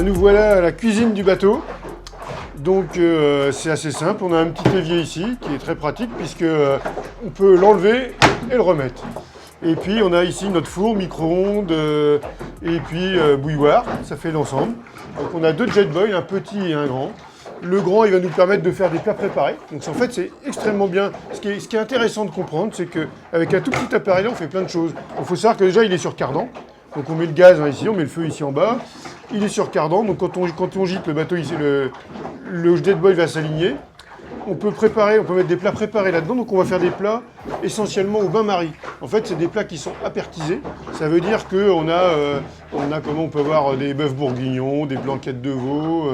nous voilà à la cuisine du bateau. Donc c'est assez simple, on a un petit évier ici qui est très pratique puisque on peut l'enlever et le remettre. Et puis on a ici notre four, micro-ondes et puis bouilloire, ça fait l'ensemble. Donc on a deux jet boils, un petit et un grand. Le grand, il va nous permettre de faire des plats préparés. Donc en fait, c'est extrêmement bien. Ce qui est intéressant de comprendre, c'est qu'avec un tout petit appareil, on fait plein de choses. Il faut savoir que déjà, il est sur cardan. Donc on met le gaz ici, on met le feu ici en bas. Il est sur cardan, donc quand on gîte le bateau ici, le jet boil va s'aligner. On peut mettre des plats préparés là-dedans, donc on va faire des plats essentiellement au bain-marie. En fait, c'est des plats qui sont apertisés. Ça veut dire qu'on a comment on peut avoir des bœufs bourguignons, des blanquettes de veau,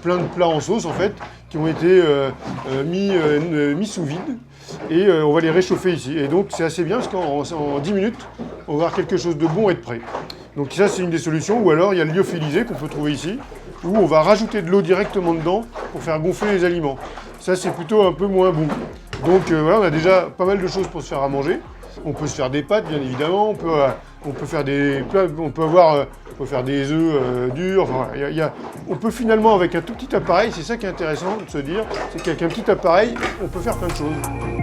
plein de plats en sauce en fait, qui ont été mis sous vide. Et on va les réchauffer ici. Et donc c'est assez bien parce qu'en 10 minutes, on va avoir quelque chose de bon et de prêt. Donc ça c'est une des solutions. Ou alors il y a le lyophilisé qu'on peut trouver ici, où on va rajouter de l'eau directement dedans pour faire gonfler les aliments. Ça c'est plutôt un peu moins bon. Donc voilà, on a déjà pas mal de choses pour se faire à manger. On peut se faire des pâtes bien évidemment, on peut faire des plats, on peut faire des œufs durs. Enfin, on peut finalement avec un tout petit appareil, c'est ça qui est intéressant de se dire, c'est qu'avec un petit appareil, on peut faire plein de choses.